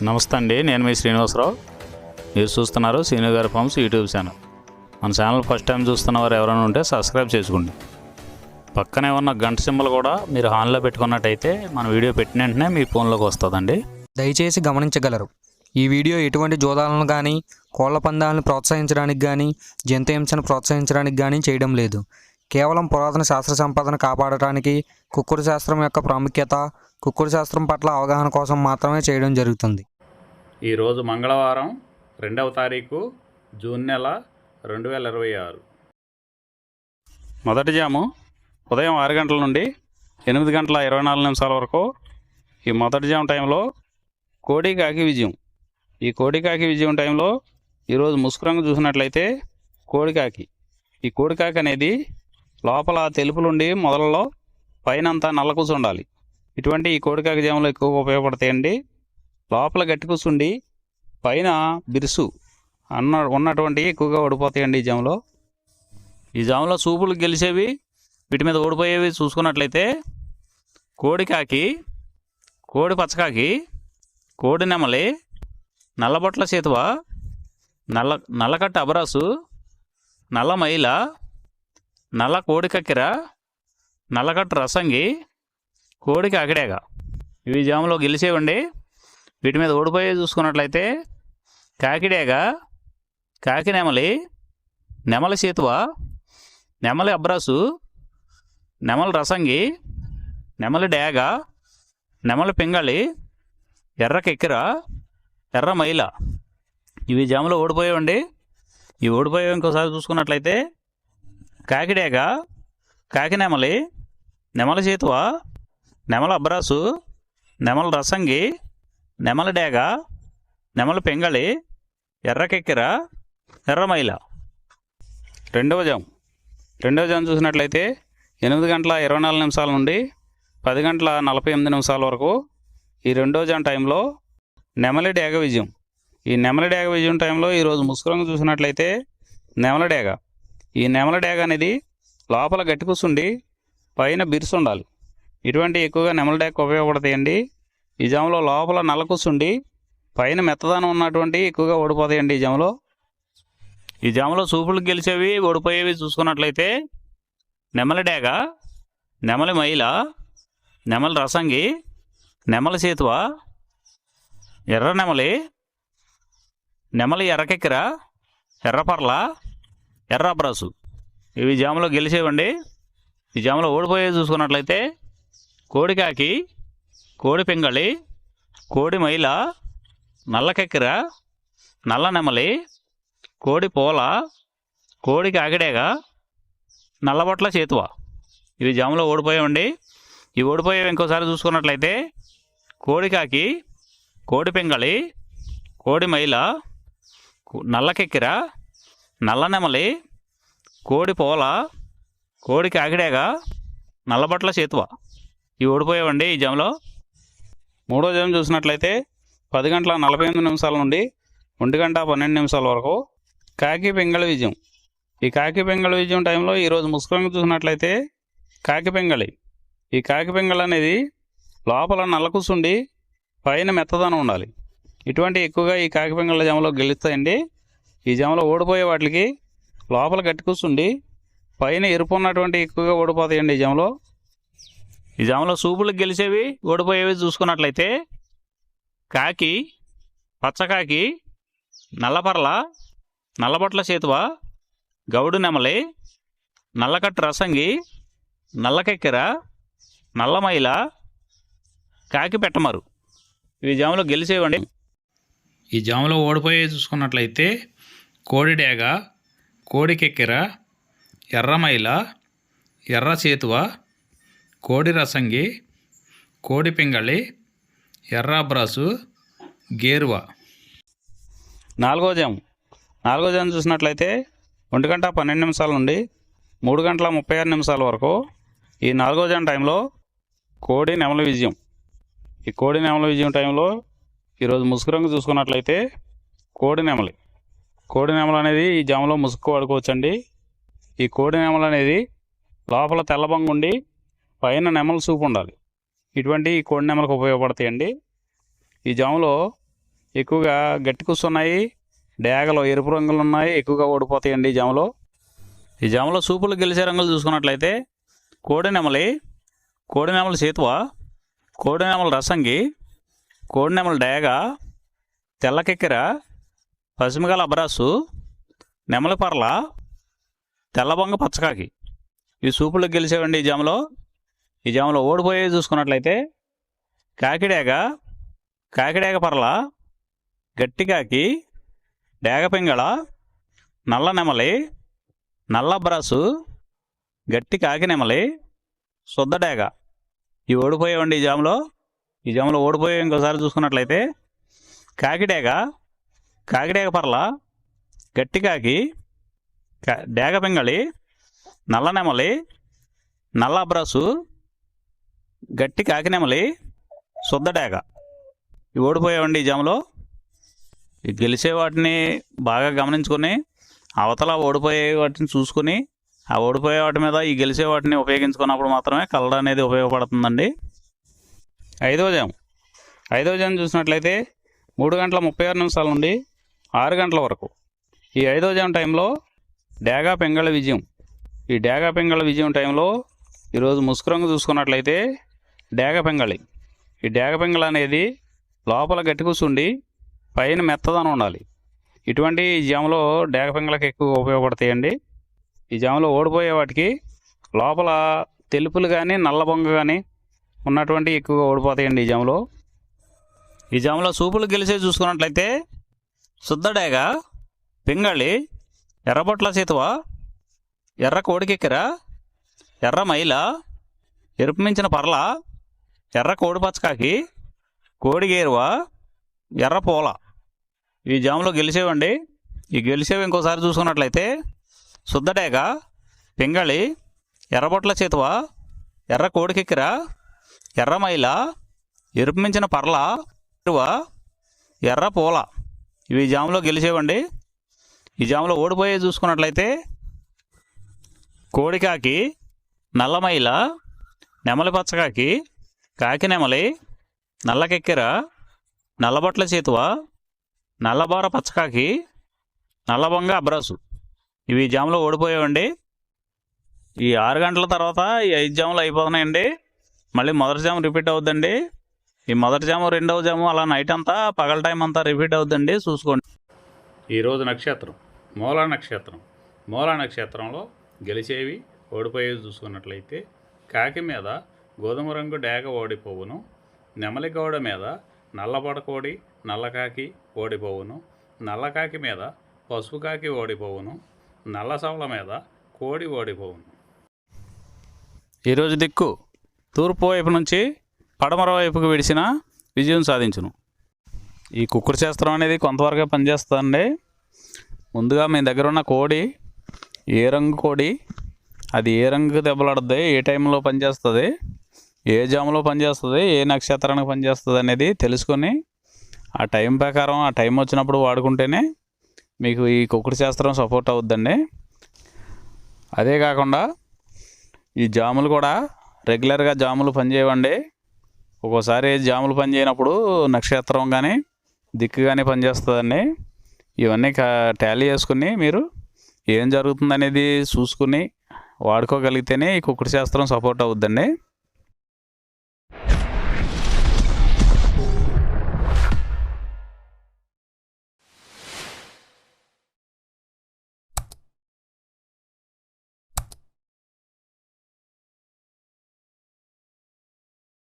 నమస్తే అండి, నేను మీ శ్రీనివాసరావు. మీరు చూస్తున్నారు శ్రీను గారి ఫార్మ్స్ యూట్యూబ్ ఛానల్. మన ఛానల్ ఫస్ట్ టైం చూస్తున్న వారు ఎవరైనా ఉంటే సబ్స్క్రైబ్ చేసుకోండి. పక్కనే ఉన్న గంట సింబల్ కూడా మీరు ఆన్లో పెట్టుకున్నట్టయితే మన వీడియో పెట్టిన వెంటనే మీ ఫోన్లోకి వస్తుందండి. దయచేసి గమనించగలరు, ఈ వీడియో ఎటువంటి జోదాలను కానీ కోళ్ల పందాలను ప్రోత్సహించడానికి కానీ జంతు హింసను ప్రోత్సహించడానికి కానీ చేయడం లేదు. కేవలం పురాతన శాస్త్ర సంపదను కాపాడటానికి, కుక్కుడు శాస్త్రం యొక్క ప్రాముఖ్యత, కుక్కుడు శాస్త్రం పట్ల అవగాహన కోసం మాత్రమే చేయడం జరుగుతుంది. ఈరోజు మంగళవారం 2వ తారీఖు జూన్ నెల 2026. మొదటి జాము ఉదయం 6 గంటల నుండి 8 గంటల 24 నిమిషాల వరకు. ఈ మొదటి జాము టైంలో కోడి కాకి విజయం. ఈ కోడి కాకి విజయం టైంలో ఈరోజు ముసుగు రంగు చూసినట్లయితే కోడికాకి. ఈ కోడికాకి అనేది లోపల తెలుపులుండి మొదలలో పైనంతా నల్ల కూసు ఉండాలి. ఇటువంటి ఈ కోడికాకి జాములు ఎక్కువగా ఉపయోగపడతాయండి. లోపల గట్టి కూసుండి పైన బిరుసు ఉన్నటువంటి ఎక్కువగా ఓడిపోతాయండి ఈ జాములో సూపులు గెలిచేవి, వీటి మీద ఓడిపోయేవి చూసుకున్నట్లయితే కోడికాకి, కోడి పచ్చకాకి, కోడి నెమలి, నల్లబొట్ల చేతువ, నల్లకట్ట అబరాసు, నల్ల మైల, నల్ల కోడి కక్కెర, నల్లకట్టు రసంగి, కోడి కాకిడేగ. ఇవి జాములో గెలిచేవండి. వీటి మీద ఓడిపోయే చూసుకున్నట్లయితే కాకిడేగ, కాకి నెమలి, నెమలి చేతువ, నెమలి అబ్రాసు, నెమలి రసంగి, నెమలి డేగ, నెమలి పింగళి, ఎర్ర కెక్కెర, ఎర్ర మైల. ఇవి జాములో ఓడిపోయేవండి. ఇవి ఓడిపోయేవి ఇంకోసారి చూసుకున్నట్లయితే కాకిడేగ, కాకి నెమలి, నెమలి చేతువ, నెమలి అబ్రాసు, నెమలి రసంగి, నెమలి డేగ, నెమలి పెంగళి, ఎర్ర కెక్కెర, ఎర్ర మైల. రెండవ జాము చూసినట్లయితే 8 గంటల 24 నిమిషాల నుండి 10 గంటల 48 నిమిషాల వరకు. ఈ రెండవ జాము టైంలో నెమలి డేగ విజయం. ఈ నెమలి డేగ విజయం టైంలో ఈరోజు ముసుగు రంగు చూసినట్లయితే నెమలి డేగ. ఈ నెమలి డేగ అనేది లోపల గట్టి కూసుండి పైన బిరుసు ఉండాలి. ఇటువంటి ఎక్కువగా నెమలి డేగ ఉపయోగపడతాయండి. ఈ జాములో లోపల నల్ల కూసుండి పైన మెత్తదనం ఉన్నటువంటి ఎక్కువగా ఓడిపోతాయండి. ఈ జాములో సూపులు గెలిచేవి, ఓడిపోయేవి చూసుకున్నట్లయితే నెమలి డేగ, నెమలి మైల, నెమలి రసంగి, నెమలి చేతువ, ఎర్ర నెమలి, నెమలి ఎర్రకెక్కెర, ఎర్రపర్ల, ఎర్ర అబ్రాసు. ఇవి జాములో గెలిచేవండి. ఈ జాములో ఓడిపోయేవి చూసుకున్నట్లయితే కోడికాకి, కోడి పింగళి, కోడి మైల, నల్ల కెక్కెర, నల్ల నెమలి, కోడి పోల, కోడి కాకిడేగ, నల్లబొట్ల చేతువ. ఇవి జాములో ఓడిపోయావండి. ఇవి ఓడిపోయేవి ఇంకోసారి చూసుకున్నట్లయితే కోడికాకి, కోడి పింగళి, కోడి మైల, నల్ల కెక్కెర, నల్ల నెమలి, కోడి పోల, కోడి కాకిడేగ, నల్లబొట్ల చేతువ. ఇవి ఓడిపోయావండి ఈ జాములో. మూడో జాము చూసినట్లయితే 10 గంటల 48 నిమిషాల నుండి 1 గంట 12 నిమిషాల వరకు కాకి పింగళి విజయం. ఈ కాకి పింగళి విజయం టైంలో ఈరోజు ముసుగు రంగు చూసినట్లయితే కాకి పింగళి. ఈ కాకి పింగళి అనేది లోపల నల్ల కూసుండి పైన మెత్తదనం ఉండాలి. ఇటువంటి ఎక్కువగా ఈ కాకి పింగళి జాములో గెలుస్తాయండి. ఈ జాములో ఓడిపోయే వాటికి లోపల గట్టి కూసుండి పైన ఎరుపు ఉన్నటువంటి ఎక్కువగా ఓడిపోతాయండి ఈ జాములో సూపులకు గెలిచేవి, ఓడిపోయేవి చూసుకున్నట్లయితే కాకి, పచ్చకాకి, నల్లపర్ల, నల్లబొట్ల చేతువ, గౌడు నెమలి, నల్లకట్టు రసంగి, నల్లకెక్కెర, నల్లమైల, కాకి పెట్టమరు. ఇవి జాములో గెలిచేవండి. ఈ జాములో ఓడిపోయే చూసుకున్నట్లయితే కోడి డేగ, కోడి కెక్కెర, ఎర్రమైల, ఎర్ర చేతువ, కోడి రసంగి, కోడి పింగళి, ఎర్ర అబ్రాసు, గేరువ. నాలుగో జాము చూసినట్లయితే 1 గంట 12 నిమిషాల నుండి 3 గంటల 36 నిమిషాల వరకు. ఈ 4వ జాము టైంలో కోడి నెమలి విజయం. ఈ కోడి నెమలి విజయం టైంలో ఈరోజు ముసుగు రంగు చూసుకున్నట్లయితే కోడి నెమలి. కోడి నెమలి అనేది ఈ జాములో ముసుగు వాడుకోవచ్చండి. ఈ కోడి నెమలి అనేది లోపల తెల్లబంగు ఉండి పైన నెమలి సూపు ఉండాలి. ఇటువంటి కోడి నెమలకు ఉపయోగపడతాయండి. ఈ జాములో ఎక్కువగా గట్టి కూస్తున్నాయి, డేగలు ఎరుపు రంగులు ఉన్నాయి, ఎక్కువగా ఓడిపోతాయండి ఈ జామలో సూపులు గెలిచే రంగులు చూసుకున్నట్లయితే కోడినెమలి, కోడినెమల సేతువ, కోడినెమల రసంగి, కోడినెమల డేగ, తెల్లకెక్కెర, పసిమిగల అబ్రాసు, నెమలి పర్ల, తెల్లబొంగ పచ్చకాకి ఈ సూపులకు గెలిచేవండి ఈ జామలో ఓడిపోయేవి చూసుకున్నట్లయితే కాకిడేగ, కాకిడేగ పర్ల, గట్టికాకి, డేగ పింగళ, నల్ల నెమలి, నల్ల అబ్రాసు, గట్టి కాకి నెమలి, శుద్ధ డేగ ఇవి ఓడిపోయేవండి ఈ జామలో ఓడిపోయే ఇంకోసారి చూసుకున్నట్లయితే కాకిడేగ, కాకిడేగ పర్ల, గట్టి కాకి, డేగ పింగళి, నల్ల నెమలి, నల్ల అబ్రాసు, గట్టి కాకి నెమలి, శుద్ధ డేగ ఇవి ఓడిపోయావండి ఈ గెలిచే వాటిని బాగా గమనించుకొని అవతల ఓడిపోయే వాటిని చూసుకుని ఆ ఓడిపోయే వాటి మీద ఈ గెలిచే వాటిని ఉపయోగించుకున్నప్పుడు మాత్రమే కలర్ అనేది ఉపయోగపడుతుందండి. ఐదవ జాము చూసినట్లయితే 3:36 నుండి 6 గంటల వరకు. ఈ 5వ జాము టైంలో డేగ పింగళ విజయం. ఈ డేగ పింగళ విజయం టైంలో ఈరోజు ముసుగు రంగు చూసుకున్నట్లయితే డేగ పింగళి. ఈ డేగ పింగళ అనేది లోపల గట్టి కూర్చుండి పైన మెత్తదనం ఉండాలి. ఇటువంటి ఈ జాములో డేగ పింగళకి ఎక్కువ ఉపయోగపడతాయండి. ఈ జాములో ఓడిపోయే వాటికి లోపల తెలుపులు కానీ నల్ల బొంగ కానీ ఉన్నటువంటి ఎక్కువగా ఓడిపోతాయండి ఈ జాములో సూపులు గెలిచే చూసుకున్నట్లయితే శుద్ధ డేగ, పింగళి, ఎర్రబొట్ల సేతువ, ఎర్ర కోడికెక్కెర, ఎర్ర మైల, ఎరుపు మించిన పర్ల, ఎర్ర కోడి పచ్చకాకి, కోడిగేరువ, ఎర్ర పూల ఈ జాములో గెలిచేవండి. ఈ గెలిచేవి ఇంకోసారి చూసుకున్నట్లయితే శుద్ధ డేగ, పింగళి, ఎర్రబొట్ల చేతువ, ఎర్ర కోడికెక్కెర, ఎర్ర మైల, ఎరుపు మించిన పర్ల, ఎర్ర పూల ఇవి జాములో గెలిచేవండి. ఈ జాములో ఓడిపోయే చూసుకున్నట్లయితే కోడికాకి, నల్లమైల, నెమలి పచ్చకాకి, కాకి నెమలి, నల్లకెక్కెర, నల్లబొట్ల చేతువ, నల్లబోర పచ్చకాకి, నల్లబొంగ అబ్రాసు ఇవి జాములో ఓడిపోయావండి. ఈ 6 గంటల తర్వాత ఈ 5 జాములు అయిపోతున్నాయండి. మళ్ళీ మొదటి జాము రిపీట్ అవుద్దండి. ఈ మొదటి జాము, రెండవ జాము అలా నైట్ అంతా పగల టైం అంతా రిపీట్ అవుద్దండి, చూసుకోండి. ఈరోజు నక్షత్రం మూలా నక్షత్రంలో గెలిచేవి ఓడిపోయేవి చూసుకున్నట్లయితే కాకి మీద గోధుమ రంగు డేగ ఓడిపోవును, నెమలి గౌడ మీద నల్లబొడకోడి నల్లకాకి ఓడిపోవును, నల్లకాకి మీద పసుపు కాకి ఓడిపోవును, నల్ల సవల మీద కోడి ఓడిపోవును. ఈరోజు దిక్కు తూర్పు వైపు నుంచి పడమర వైపుకు విడిచిన విజయం సాధించును. ఈ కుక్కుడు శాస్త్రం అనేది కొంతవరకే పనిచేస్తుందండి. ముందుగా మీ దగ్గర ఉన్న కోడి ఏ రంగు కోడి, అది ఏ రంగు దెబ్బలాడుతుంది, ఏ టైంలో పనిచేస్తుంది, ఏ జాములో పనిచేస్తుంది, ఏ నక్షత్రానికి పనిచేస్తుంది అనేది తెలుసుకొని ఆ టైం ప్రకారం ఆ టైం వచ్చినప్పుడు వాడుకుంటేనే మీకు ఈ కుక్కుడు శాస్త్రం సపోర్ట్ అవుద్దండి. అదే కాకుండా ఈ జాములు కూడా రెగ్యులర్గా జాములు పనిచేయవండి. ఒక్కోసారి జాములు పనిచేయనప్పుడు నక్షత్రం కానీ దిక్కు కానీ పనిచేస్తుందండి. ఇవన్నీ టాలీ చేసుకుని మీరు ఏం జరుగుతుందనేది చూసుకుని వాడుకోగలిగితేనే ఈ కుక్కుడు శాస్త్రం సపోర్ట్ అవుద్దండి.